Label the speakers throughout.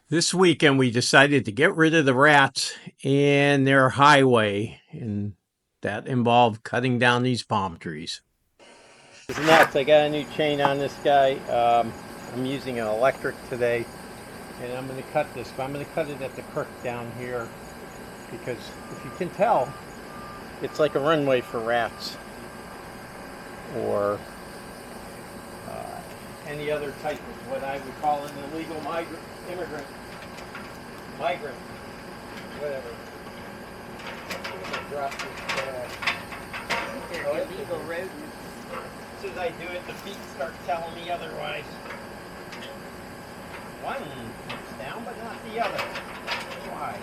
Speaker 1: This weekend, we decided to get rid of the rats in their highway, and that involved cutting down these palm trees. It's nuts. I got a new chain on this guy. I'm using an electric today, and I'm going to cut this, but I'm going to cut it at the crook down here because if you can tell, it's like a runway for rats or any other type of what I would call an illegal immigrant, whatever. I'm gonna drop this bag.
Speaker 2: They're illegal rodents.
Speaker 1: As soon as I do it, the feet start telling me otherwise. One is down, but not the other. Why?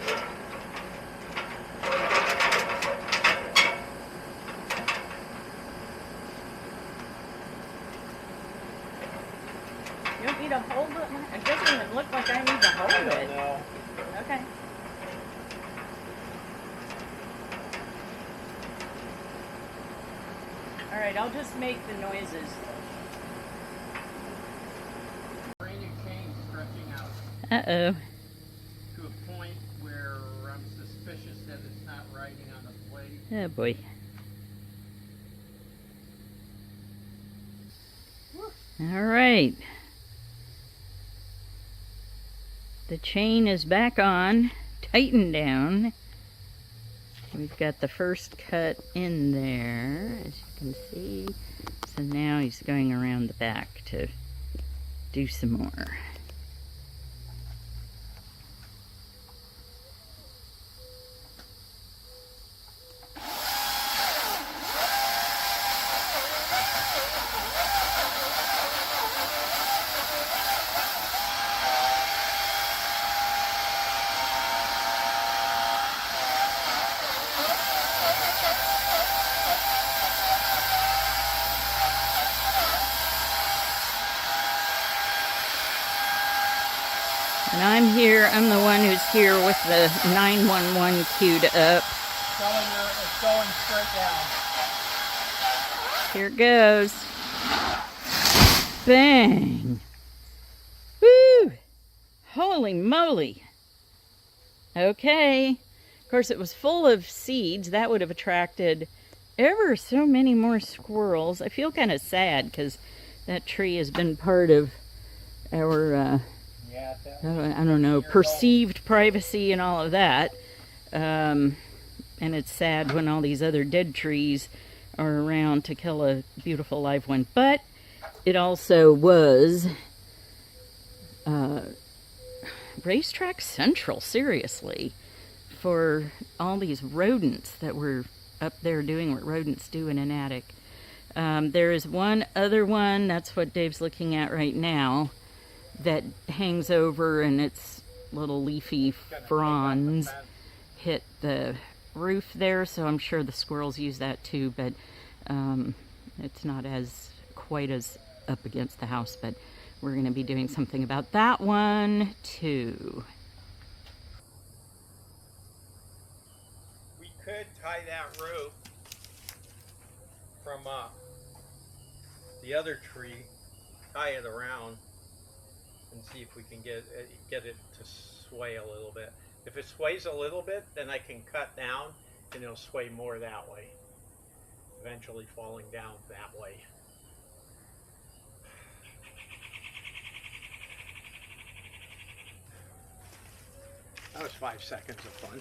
Speaker 2: You want me to hold it? It doesn't even look like I need to hold
Speaker 1: I don't
Speaker 2: it.
Speaker 1: know.
Speaker 2: Okay. Alright, I'll just make the noises.
Speaker 1: Brand new chain stretching out
Speaker 2: Uh-oh.
Speaker 1: to a point where I'm suspicious that it's not riding on the blade.
Speaker 2: Oh boy. Alright. The chain is back on, tightened down. We've got the first cut in there, as you can see. So now he's going around the back to do some more. And I'm the one who's here with the 911 queued up.
Speaker 1: It's going straight down.
Speaker 2: Here it goes. Bang! Woo! Holy moly! Okay. Of course, it was full of seeds. That would have attracted ever so many more squirrels. I feel kind of sad because that tree has been part of our I don't know, perceived privacy and all of that. And it's sad when all these other dead trees are around to kill a beautiful live one. But it also was racetrack central, seriously, for all these rodents that were up there doing what rodents do in an attic. There is one other one, that's what Dave's looking at right now, that hangs over and its little leafy fronds hit the roof there, so I'm sure the squirrels use that too, but it's not as quite as up against the house, but we're going to be doing something about that one too.
Speaker 1: We could tie that rope from the other tree, tie it around, and see if we can get it to sway a little bit. If it sways a little bit, then I can cut down and it'll sway more that way, eventually falling down that way. That was 5 seconds of fun.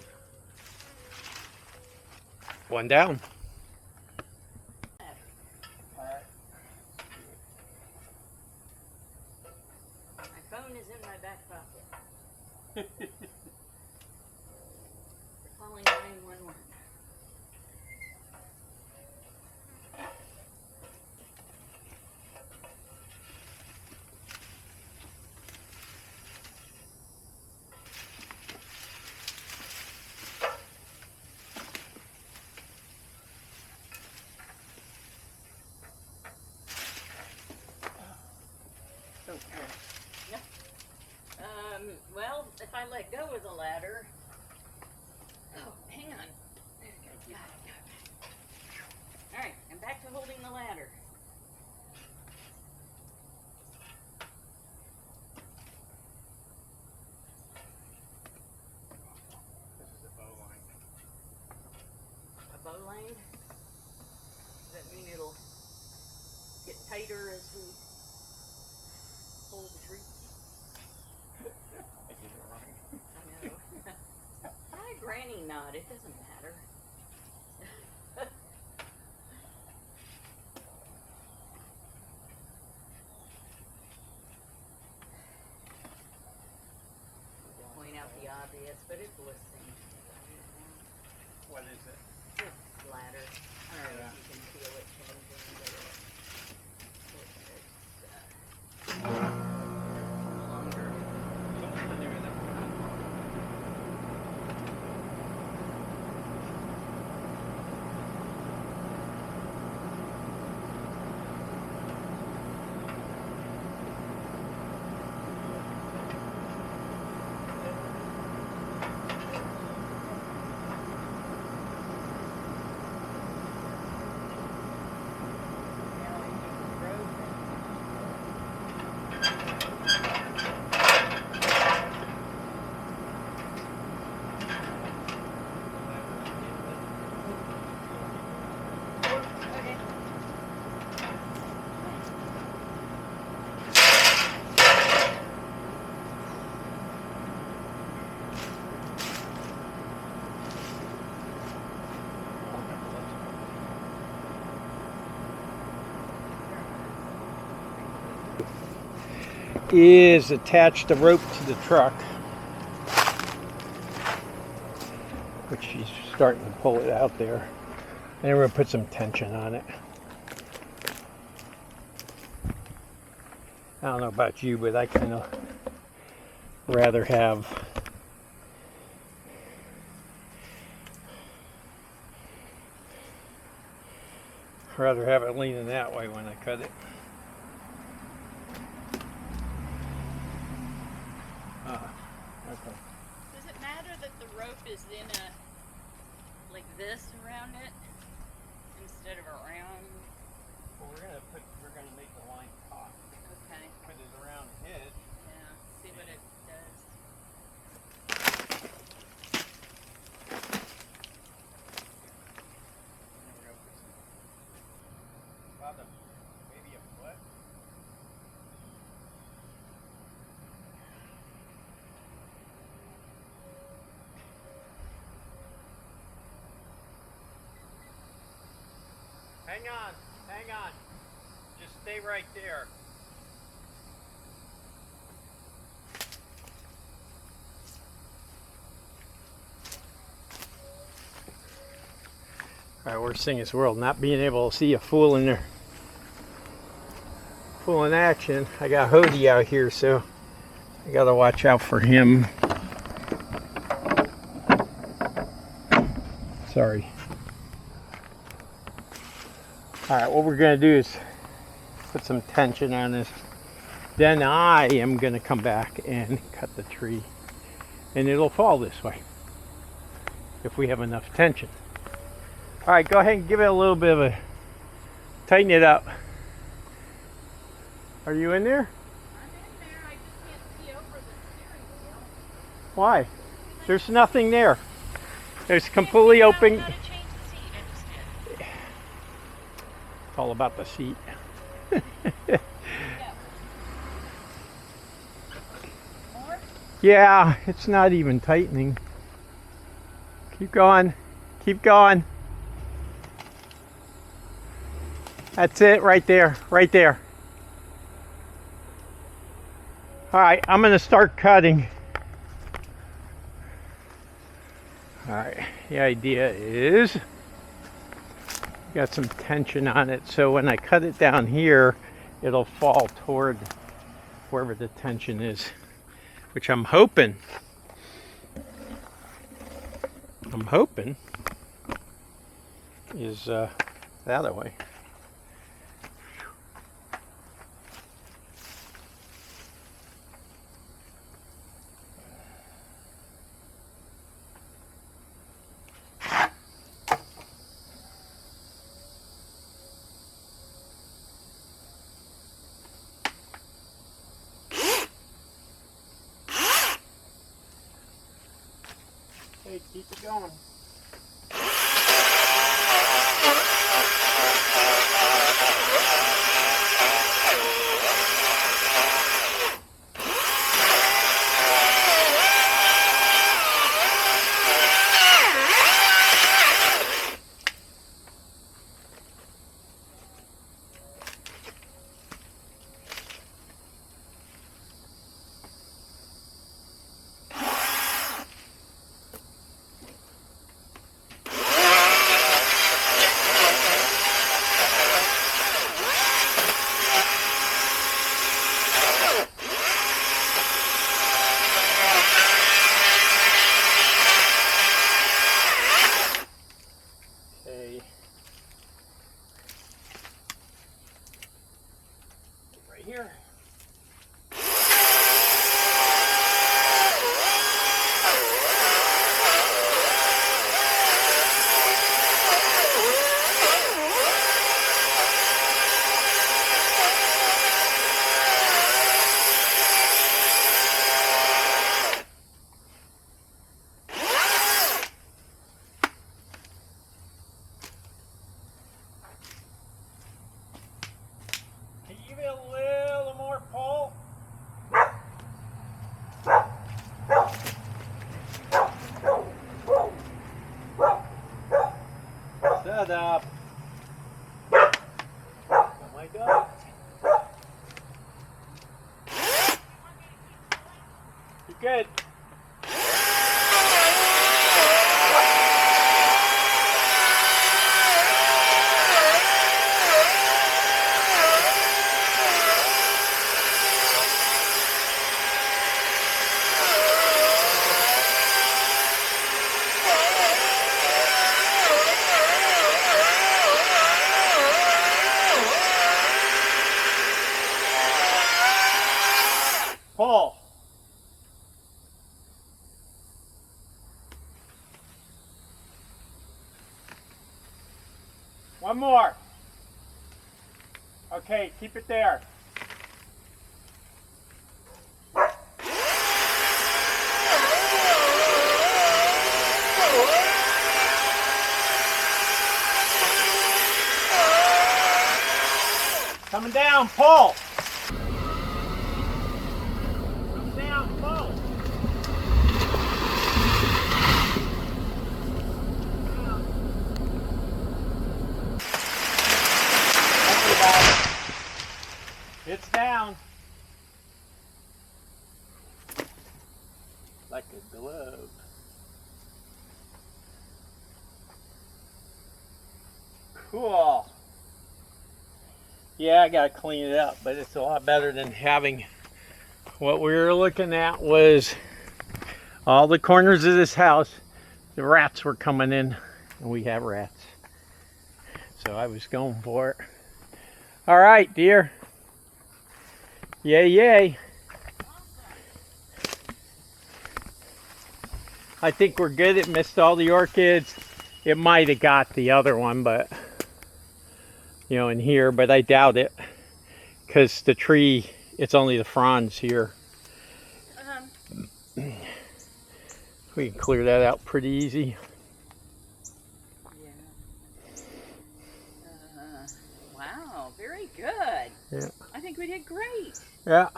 Speaker 1: One down.
Speaker 2: My phone is in my back pocket. Calling 911. Well, if I let go of the ladder. Oh, hang on. There you go. Got it. Alright, I'm back to holding the ladder. tighter as we pull the tree.
Speaker 1: I did it wrong.
Speaker 2: I know. Try a granny knot, it doesn't matter. Point out the obvious, but it's listening.
Speaker 1: What is it?
Speaker 2: This ladder. I don't know if you can feel it changing, but it's longer.
Speaker 1: Is attach the rope to the truck, which she's starting to pull it out there, and then we're going to put some tension on it. I don't know about you, but I kind of rather have it leaning that way when I cut it. Okay.
Speaker 2: Does it matter that the rope is in a, like this around it, instead of around?
Speaker 1: Well, we're gonna make the line taut.
Speaker 2: Okay.
Speaker 1: Put it around the edge.
Speaker 2: Yeah, see what it does.
Speaker 1: And then we're gonna put some, about maybe a foot. Hang on. Just stay right there. Alright, worst thing in this world, not being able to see a fool in there. Fool in action. I got Hody out here, so I gotta watch out for him. Sorry. Alright, what we're going to do is put some tension on this. Then I am going to come back and cut the tree. And it'll fall this way. If we have enough tension. Alright, go ahead and give it a little bit of a... Tighten it up. Are you in there?
Speaker 2: I'm in there, I just can't see over the steering wheel.
Speaker 1: Why? There's nothing there. There's completely open...
Speaker 2: How to change the seat, I just did.
Speaker 1: It's all about the seat.
Speaker 2: More?
Speaker 1: Yeah, it's not even tightening. Keep going. Keep going. That's it right there. Right there. Alright, I'm going to start cutting. Alright, the idea is got some tension on it, so when I cut it down here, it'll fall toward wherever the tension is, which I'm hoping is the other way. Hey, keep it going. You good? Pull. One more. Okay, keep it there. Coming down, pull. Come down, pull. It's down. Like a glove. Cool. Yeah, I gotta clean it up, but it's a lot better than having. What we were looking at was all the corners of this house. The rats were coming in, and we have rats. So I was going for it. All right, dear. Yay, yay. I think we're good. It missed all the orchids. It might have got the other one, but you know, in here, but I doubt it because the tree, it's only the fronds here. We can clear that out pretty easy.
Speaker 2: Yeah. Wow, very good.
Speaker 1: Yeah.
Speaker 2: I think we did great.
Speaker 1: Yeah.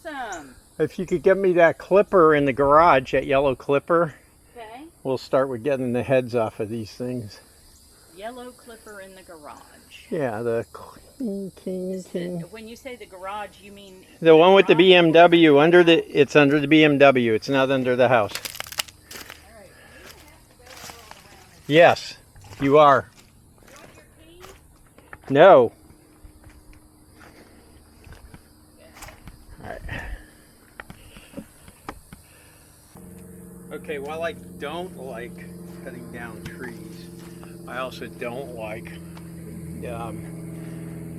Speaker 2: Awesome.
Speaker 1: If you could get me that clipper in the garage, that yellow clipper,
Speaker 2: Okay.
Speaker 1: we'll start with getting the heads off of these things.
Speaker 2: Yellow clipper in the garage.
Speaker 1: Yeah, the king.
Speaker 2: When you say the garage, you mean
Speaker 1: The one with the
Speaker 2: garage?
Speaker 1: BMW under the, it's under the BMW. It's not under the house.
Speaker 2: All right.
Speaker 1: Yes, you are.
Speaker 2: You want your keys?
Speaker 1: No. All right. Okay, while I don't like cutting down trees, I also don't like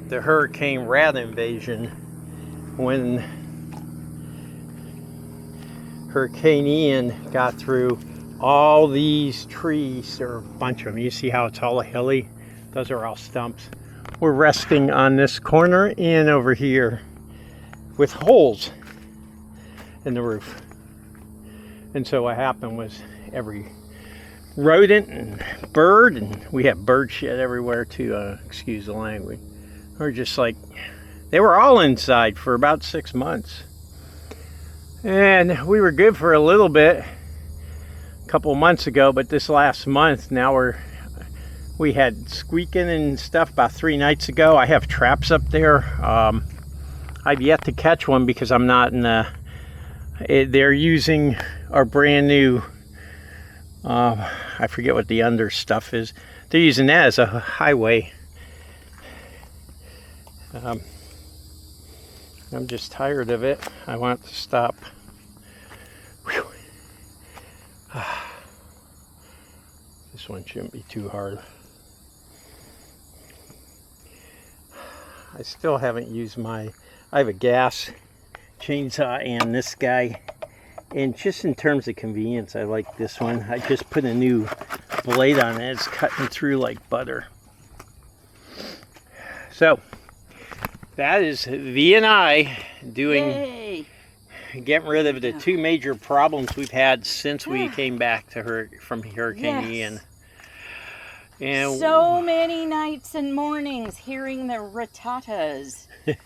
Speaker 1: the hurricane rat invasion. When Hurricane Ian got through, all these trees, there are a bunch of them. You see how it's all hilly? Those are all stumps. We're resting on this corner and over here with holes in the roof. And so what happened was every rodent and bird, and we have bird shit everywhere too, excuse the language. We're just like, they were all inside for about 6 months. And we were good for a little bit, a couple of months ago, but this last month, now we had squeaking and stuff about 3 nights ago. I have traps up there. I've yet to catch one because I'm not in the, they're using our brand new, I forget what the under stuff is. They're using that as a highway. I'm just tired of it. I want to stop. Whew. This one shouldn't be too hard. I still haven't used I have a gas chainsaw and this guy. And just in terms of convenience, I like this one. I just put a new blade on it. It's cutting through like butter. So, that is V and I doing,
Speaker 2: Yay.
Speaker 1: getting rid of the 2 major problems we've had since we came back to from Hurricane Ian. And
Speaker 2: so many nights and mornings hearing the rattatas, the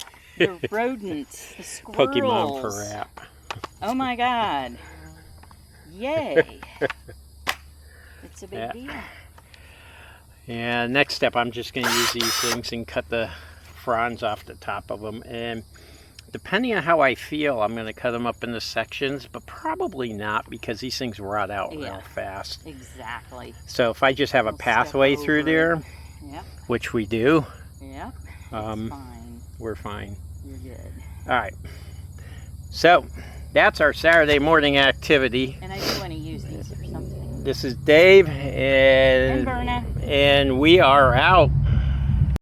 Speaker 2: rodents, the squirrels.
Speaker 1: Pokemon for rap.
Speaker 2: Oh my God. Yay. It's a big deal.
Speaker 1: Yeah, next step, I'm just going to use these things and cut the fronds off the top of them. And depending on how I feel, I'm going to cut them up into sections, but probably not because these things rot out real fast.
Speaker 2: Exactly.
Speaker 1: So if I just have a pathway through there,
Speaker 2: Yep.
Speaker 1: which we do,
Speaker 2: Yep.
Speaker 1: fine. We're fine.
Speaker 2: You're good.
Speaker 1: All right. So that's our Saturday morning activity.
Speaker 2: And I do want to use these for something.
Speaker 1: This is Dave and
Speaker 2: Berna.
Speaker 1: And we are out.